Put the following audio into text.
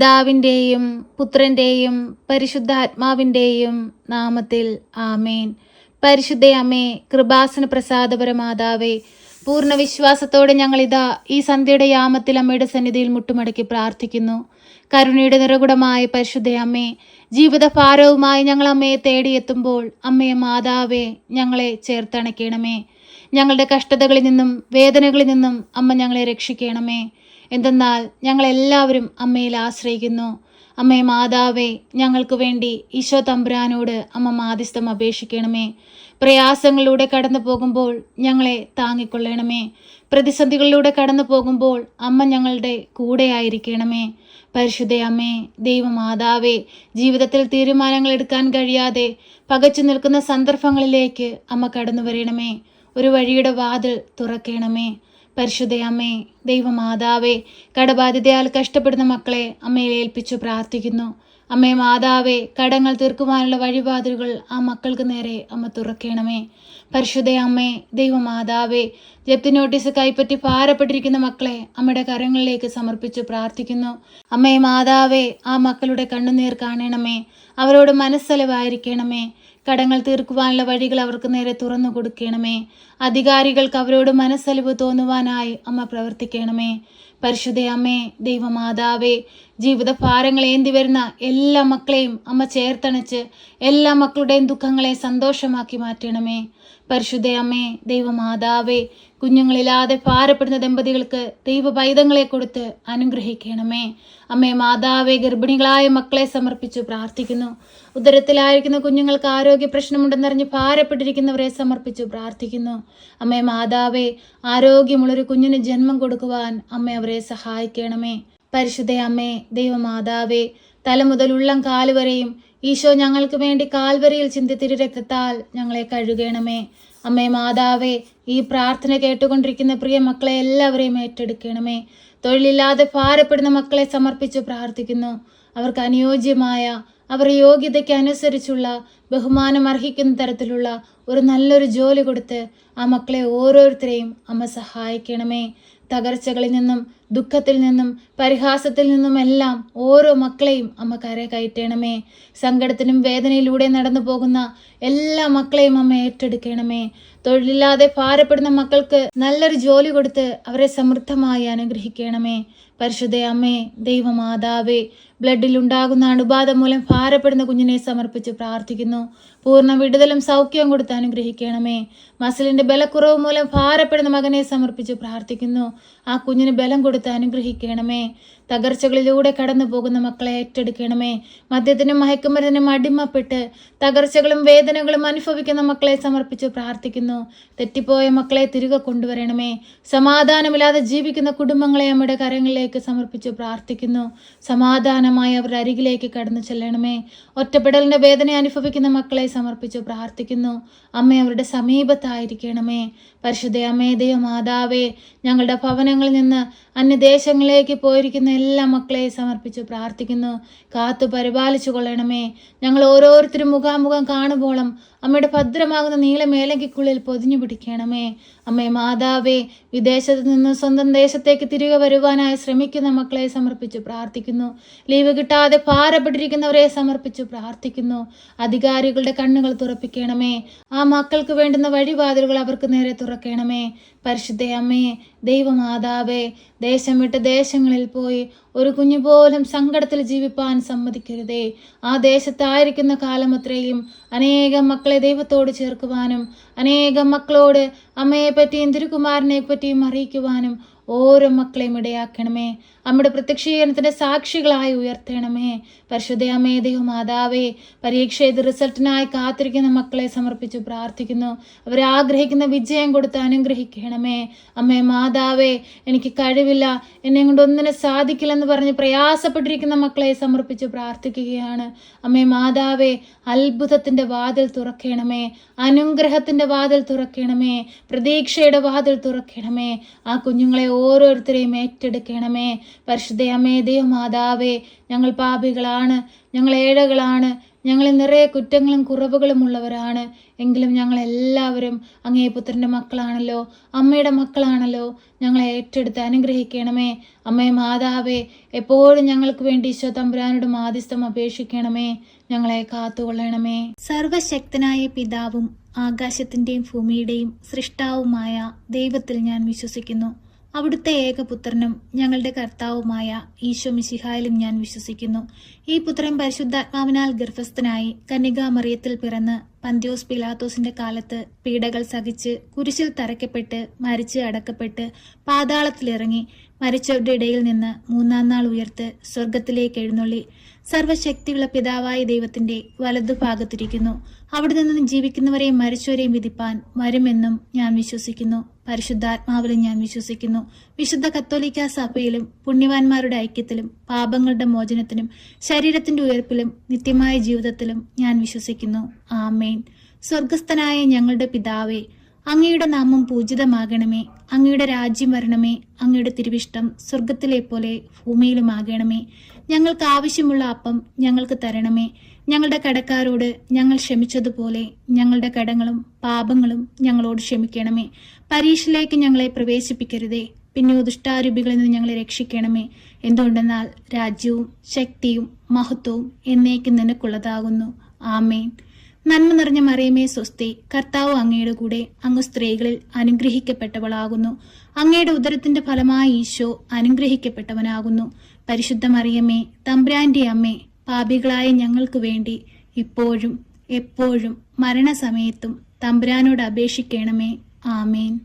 പിതാവിൻ്റെയും പുത്രൻ്റെയും പരിശുദ്ധാത്മാവിൻ്റെയും നാമത്തിൽ ആമേൻ. പരിശുദ്ധ അമ്മേ, കൃപാസന പ്രസാദപരമാതാവേ, പൂർണ്ണ വിശ്വാസത്തോടെ ഞങ്ങളിതാ ഈ സന്ധ്യയുടെ യാമത്തിൽ അമ്മയുടെ സന്നിധിയിൽ മുട്ടുമടക്കി പ്രാർത്ഥിക്കുന്നു. കരുണയുടെ നിറകുടമായ പരിശുദ്ധ അമ്മേ, ജീവിതഭാരവുമായി ഞങ്ങൾ അമ്മയെ തേടിയെത്തുമ്പോൾ അമ്മയെ മാതാവേ, ഞങ്ങളെ ചേർത്തണയ്ക്കണമേ. ഞങ്ങളുടെ കഷ്ടതകളിൽ നിന്നും വേദനകളിൽ നിന്നും അമ്മ ഞങ്ങളെ രക്ഷിക്കണമേ. എന്തെന്നാൽ ഞങ്ങളെല്ലാവരും അമ്മയിൽ ആശ്രയിക്കുന്നു. അമ്മേ മാതാവേ, ഞങ്ങൾക്ക് വേണ്ടി ഈശോ തമ്പുരാനോട് അമ്മ മാധ്യസ്ഥം അപേക്ഷിക്കണമേ. പ്രയാസങ്ങളിലൂടെ കടന്നു പോകുമ്പോൾ ഞങ്ങളെ താങ്ങിക്കൊള്ളണമേ. പ്രതിസന്ധികളിലൂടെ കടന്നു പോകുമ്പോൾ അമ്മ ഞങ്ങളുടെ കൂടെയായിരിക്കണമേ. പരിശുദ്ധ അമ്മേ, ദൈവമാതാവേ, ജീവിതത്തിൽ തീരുമാനങ്ങൾ എടുക്കാൻ കഴിയാതെ പകച്ചു നിൽക്കുന്ന സന്ദർഭങ്ങളിലേക്ക് അമ്മ കടന്നു വരണമേ. ഒരു വഴിയുടെ വാതിൽ തുറക്കണമേ. പരിശുദ്ധ അമ്മേ, ദൈവമാതാവേ, കടബാധ്യതയാൽ കഷ്ടപ്പെടുന്ന മക്കളെ അമ്മയെ ഏൽപ്പിച്ചു പ്രാർത്ഥിക്കുന്നു. അമ്മേ മാതാവേ, കടങ്ങൾ തീർക്കുവാനുള്ള വഴിവാതിലുകൾ ആ മക്കൾക്ക് നേരെ അമ്മ തുറക്കണമേ. പരിശുദ്ധ അമ്മേ, ദൈവമാതാവേ, ജപ്തി നോട്ടീസ് കൈപ്പറ്റി ഭാരപ്പെട്ടിരിക്കുന്ന മക്കളെ അമ്മയുടെ കരങ്ങളിലേക്ക് സമർപ്പിച്ചു പ്രാർത്ഥിക്കുന്നു. അമ്മേ മാതാവേ, ആ മക്കളുടെ കണ്ണുനീർ കാണണമേ. അവരോട് മനസ്സലിവായിരിക്കണമേ. കടങ്ങൾ തീർക്കുവാനുള്ള വഴികൾ അവർക്ക് നേരെ തുറന്നു കൊടുക്കണമേ. അധികാരികൾക്ക് അവരോട് മനസ്സലിവ് തോന്നുവാനായി അമ്മ പ്രവർത്തിക്കണമേ. പരിശുദ്ധ അമ്മേ, ദൈവമാതാവേ, ജീവിത ഭാരങ്ങൾ ഏന്തി വരുന്ന എല്ലാ മക്കളെയും അമ്മ ചേർത്തണച്ച് എല്ലാ മക്കളുടെയും ദുഃഖങ്ങളെ സന്തോഷമാക്കി മാറ്റണമേ. പരിശുദ്ധ അമ്മേ, ദൈവമാതാവേ, കുഞ്ഞുങ്ങളില്ലാതെ ഭാരപ്പെടുന്ന ദമ്പതികൾക്ക് ദൈവ പൈതങ്ങളെ കൊടുത്ത് അനുഗ്രഹിക്കണമേ. അമ്മേ മാതാവേ, ഗർഭിണികളായ മക്കളെ സമർപ്പിച്ചു പ്രാർത്ഥിക്കുന്നു. ഉദരത്തിലായിരിക്കുന്ന കുഞ്ഞുങ്ങൾക്ക് ആരോഗ്യ പ്രശ്നമുണ്ടെന്നറിഞ്ഞ് ഭാരപ്പെട്ടിരിക്കുന്നവരെ സമർപ്പിച്ചു പ്രാർത്ഥിക്കുന്നു. അമ്മേ മാതാവേ, ആരോഗ്യമുള്ളൊരു കുഞ്ഞിന് ജന്മം കൊടുക്കുവാൻ അമ്മ അവരെ സഹായിക്കണമേ. പരിശുദ്ധ അമ്മേ, ദൈവമാതാവേ, തല മുതൽ ഉള്ളം കാലുവരെയും ഈശോ ഞങ്ങൾക്ക് വേണ്ടി കാൽവരിയിൽ ചിന്തി തിരുരക്തത്താൽ ഞങ്ങളെ കഴുകണമേ. അമ്മേ മാതാവേ, ഈ പ്രാർത്ഥന കേട്ടുകൊണ്ടിരിക്കുന്ന പ്രിയ മക്കളെ എല്ലാവരെയും ഏറ്റെടുക്കണമേ. തൊഴിലില്ലാതെ ഭാരപ്പെടുന്ന മക്കളെ സമർപ്പിച്ചു പ്രാർത്ഥിക്കുന്നു. അവർക്ക് അനുയോജ്യമായ, അവർ യോഗ്യതയ്ക്ക് അനുസരിച്ചുള്ള, ബഹുമാനം അർഹിക്കുന്ന തരത്തിലുള്ള ഒരു നല്ലൊരു ജോലി കൊടുത്ത് ആ മക്കളെ ഓരോരുത്തരെയും അമ്മ സഹായിക്കണമേ. തകർച്ചകളിൽ നിന്നും ദുഃഖത്തിൽ നിന്നും പരിഹാസത്തിൽ നിന്നുമെല്ലാം ഓരോ മക്കളെയും അമ്മ കരകയറ്റണമേ. സങ്കടത്തിനും വേദനയിലൂടെ നടന്നു പോകുന്ന എല്ലാ മക്കളെയും അമ്മ ഏറ്റെടുക്കണമേ. തൊഴിലില്ലാതെ ഭാരപ്പെടുന്ന മക്കൾക്ക് നല്ലൊരു ജോലി കൊടുത്ത് അവരെ സമൃദ്ധമായി അനുഗ്രഹിക്കണമേ. പരിശുദ്ധ അമ്മേ, ദൈവമാതാവേ, ബ്ലഡിൽ ഉണ്ടാകുന്ന അണുബാധ മൂലം ഭാരപ്പെടുന്ന കുഞ്ഞിനെ സമർപ്പിച്ച് പ്രാർത്ഥിക്കുന്നു. പൂർണ്ണ വിടുതലും സൗഖ്യവും കൊടുത്ത് അനുഗ്രഹിക്കണമേ. മസിലിന്റെ ബലക്കുറവ് മൂലം ഭാരപ്പെടുന്ന മകനെ സമർപ്പിച്ച് പ്രാർത്ഥിക്കുന്നു. ആ കുഞ്ഞിന് ബലം കൊടുത്ത് അനുഗ്രഹിക്കണമേ. തകർച്ചകളിലൂടെ കടന്നു പോകുന്ന മക്കളെ ഏറ്റെടുക്കണമേ. മദ്യത്തിനും മയക്കുമരുന്നിനും അടിമപ്പെട്ട് തകർച്ചകളും വേദനകളും അനുഭവിക്കുന്ന മക്കളെ സമർപ്പിച്ച് പ്രാർത്ഥിക്കുന്നു. തെറ്റിപ്പോയ മക്കളെ തിരികെ കൊണ്ടുവരണമേ. സമാധാനമില്ലാതെ ജീവിക്കുന്ന കുടുംബങ്ങളെ അമ്മയുടെ കരങ്ങളിലേക്ക് സമർപ്പിച്ച് പ്രാർത്ഥിക്കുന്നു. സമാധാനമായി അവരുടെ അരികിലേക്ക് കടന്നു ചെല്ലണമേ. ഒറ്റപ്പെടലിന്റെ വേദന അനുഭവിക്കുന്ന മക്കളെ സമർപ്പിച്ച് പ്രാർത്ഥിക്കുന്നു. അമ്മ അവരുടെ സമീപത്തായിരിക്കണമേ. പരിശുദ്ധ അമ്മേ, ദൈവമാതാവേ, ഞങ്ങളുടെ ഭവനങ്ങളിൽ നിന്ന് അന്യദേശങ്ങളിലേക്ക് പോയിരിക്കുന്ന എല്ലാ മക്കളെയും സമർപ്പിച്ച് പ്രാർത്ഥിക്കുന്നു. കാത്തു പരിപാലിച്ചു കൊള്ളണമേ. ഞങ്ങൾ ഓരോരുത്തരും മുഖാമുഖം കാണുമ്പോഴും അമ്മയുടെ ഭദ്രമാകുന്ന നീലമേലങ്കിക്കുള്ളിൽ പൊതിഞ്ഞു പിടിക്കണമേ. അമ്മേ മാതാവേ, വിദേശത്ത് നിന്ന് സ്വന്തം ദേശത്തേക്ക് തിരികെ വരുവാനായി ശ്രമിക്കുന്ന മക്കളെ സമർപ്പിച്ച് പ്രാർത്ഥിക്കുന്നു. ലീവ് കിട്ടാതെ ഭാരപ്പെട്ടിരിക്കുന്നവരെ സമർപ്പിച്ച് പ്രാർത്ഥിക്കുന്നു. അധികാരികളുടെ കണ്ണുകൾ തുറപ്പിക്കണമേ. ആ മക്കൾക്ക് വേണ്ടുന്ന വഴിവാതിലുകൾ അവർക്ക് നേരെ തുറക്കണമേ. പരിശുദ്ധ അമ്മേ, ദൈവമാതാവേ, ദേശം വിട്ട് ദേശങ്ങളിൽ പോയി ഒരു കുഞ്ഞു പോലും സങ്കടത്തിൽ ജീവിപ്പാൻ സമ്മതിക്കരുതേ. ആ ദേശത്തായിരിക്കുന്ന കാലമത്രയും അനേകം മക്കളെ ദൈവത്തോട് ചേർക്കുവാനും അനേകം മക്കളോട് അമ്മയെ പറ്റിയും തിരുക്കുമാരനെ പറ്റിയും അറിയിക്കുവാനും ഓരോ മക്കളെയും ഇടയാക്കണമേ. അമ്മയുടെ പ്രത്യക്ഷീകരണത്തിന്റെ സാക്ഷികളായി ഉയർത്തണമേ. പരിശുദ്ധ അമ്മേ, ദൈവമാതാവേ, പരീക്ഷ എഴുതി റിസൾട്ടിനായി കാത്തിരിക്കുന്ന മക്കളെ സമർപ്പിച്ചു പ്രാർത്ഥിക്കുന്നു. അവരെ ആഗ്രഹിക്കുന്ന വിജയം കൊടുത്ത് അനുഗ്രഹിക്കണമേ. അമ്മേ മാതാവേ, എനിക്ക് കഴിവില്ല, എന്നെ കൊണ്ട് ഒന്നിനും സാധിക്കില്ലെന്ന് പറഞ്ഞ് പ്രയാസപ്പെട്ടിരിക്കുന്ന മക്കളെ സമർപ്പിച്ച് പ്രാർത്ഥിക്കുകയാണ്. അമ്മേ മാതാവേ, അത്ഭുതത്തിന്റെ വാതിൽ തുറക്കണമേ. അനുഗ്രഹത്തിന്റെ വാതിൽ തുറക്കണമേ. പ്രതീക്ഷയുടെ വാതിൽ തുറക്കണമേ. ആ കുഞ്ഞുങ്ങളെ ഓരോരുത്തരെയും ഏറ്റെടുക്കണമേ. പരിശുദ്ധ അമ്മേ, ദൈവമാതാവേ, ഞങ്ങൾ പാപികളാണ്, ഞങ്ങൾ ഏഴകളാണ്, ഞങ്ങളിൽ നിറയെ കുറ്റങ്ങളും കുറവുകളും ഉള്ളവരാണ്. എങ്കിലും ഞങ്ങളെല്ലാവരും അങ്ങേ പുത്രൻ്റെ മക്കളാണല്ലോ, അമ്മയുടെ മക്കളാണല്ലോ. ഞങ്ങളെ ഏറ്റെടുത്ത് അനുഗ്രഹിക്കണമേ. അമ്മേ മാതാവേ, എപ്പോഴും ഞങ്ങൾക്ക് വേണ്ടി ഈശോ തമ്പുരാനോട് മാധ്യസ്ഥം അപേക്ഷിക്കണമേ. ഞങ്ങളെ കാത്തുകൊള്ളണമേ. സർവശക്തനായ പിതാവും ആകാശത്തിൻ്റെയും ഭൂമിയുടെയും സൃഷ്ടാവുമായ ദൈവത്തിൽ ഞാൻ വിശ്വസിക്കുന്നു. അവിടുത്തെ ഏകപുത്രനും ഞങ്ങളുടെ കർത്താവുമായ ഈശോ മിശിഹായിലും ഞാൻ വിശ്വസിക്കുന്നു. ഈ പുത്രൻ പരിശുദ്ധാത്മാവിനാൽ ഗർഭസ്ഥനായി കന്യകാമറിയത്തിൽ പിറന്ന് പന്തിയോസ് പിലാത്തോസിന്റെ കാലത്ത് പീഡകൾ സഹിച്ച് കുരിശിൽ തറയ്ക്കപ്പെട്ട് മരിച്ച് അടക്കപ്പെട്ട് പാതാളത്തിലിറങ്ങി മരിച്ചവരുടെ ഇടയിൽ നിന്ന് മൂന്നാം നാൾ ഉയർത്ത് സ്വർഗത്തിലേക്ക് എഴുന്നള്ളി സർവശക്തിയുള്ള പിതാവായ ദൈവത്തിന്റെ വലതുഭാഗത്തിരിക്കുന്നു. അവിടെ നിന്ന് ജീവിക്കുന്നവരെയും മരിച്ചവരെയും വിധിപ്പാൻ വരുമെന്നും ഞാൻ വിശ്വസിക്കുന്നു. പരിശുദ്ധാത്മാവിലും ഞാൻ വിശ്വസിക്കുന്നു. വിശുദ്ധ കത്തോലിക്ക സഭയിലും പുണ്യവാന്മാരുടെ ഐക്യത്തിലും പാപങ്ങളുടെ മോചനത്തിനും ശരീരത്തിന്റെ ഉയർപ്പിലും നിത്യമായ ജീവിതത്തിലും ഞാൻ വിശ്വസിക്കുന്നു. ആമേൻ. സ്വർഗസ്ഥനായ ഞങ്ങളുടെ പിതാവേ, അങ്ങയുടെ നാമം പൂജിതമാകണമേ. അങ്ങയുടെ രാജ്യം വരണമേ. അങ്ങയുടെ തിരുവിഷ്ടം സ്വർഗത്തിലെ പോലെ ഭൂമിയിലുമാകണമേ. ഞങ്ങൾക്ക് ആവശ്യമുള്ള അപ്പം ഞങ്ങൾക്ക് തരണമേ. ഞങ്ങളുടെ കടക്കാരോട് ഞങ്ങൾ ക്ഷമിച്ചതുപോലെ ഞങ്ങളുടെ കടങ്ങളും പാപങ്ങളും ഞങ്ങളോട് ക്ഷമിക്കണമേ. പരീക്ഷയിലേക്ക് ഞങ്ങളെ പ്രവേശിപ്പിക്കരുതേ, പിന്നെ ദുഷ്ടാരൂപികളിൽ നിന്ന് ഞങ്ങളെ രക്ഷിക്കണമേ. എന്തുകൊണ്ടെന്നാൽ രാജ്യവും ശക്തിയും മഹത്വവും എന്നേക്കും നിനക്കുള്ളതാകുന്നു. ആമേൻ. നന്മ നിറഞ്ഞ മറിയമേ സ്വസ്തി, കർത്താവ് അങ്ങയുടെ കൂടെ, അങ്ങ് സ്ത്രീകളിൽ അനുഗ്രഹിക്കപ്പെട്ടവളാകുന്നു. അങ്ങയുടെ ഉദരത്തിന്റെ ഫലമായി ഈശോ അനുഗ്രഹിക്കപ്പെട്ടവനാകുന്നു. പരിശുദ്ധ മറിയമേ, തമ്പുരാന്റെ അമ്മേ, പാപികളായ ഞങ്ങൾക്ക് വേണ്ടി ഇപ്പോഴും എപ്പോഴും മരണസമയത്തും തമ്പുരാനോട് അപേക്ഷിക്കണമേ. ആമേൻ.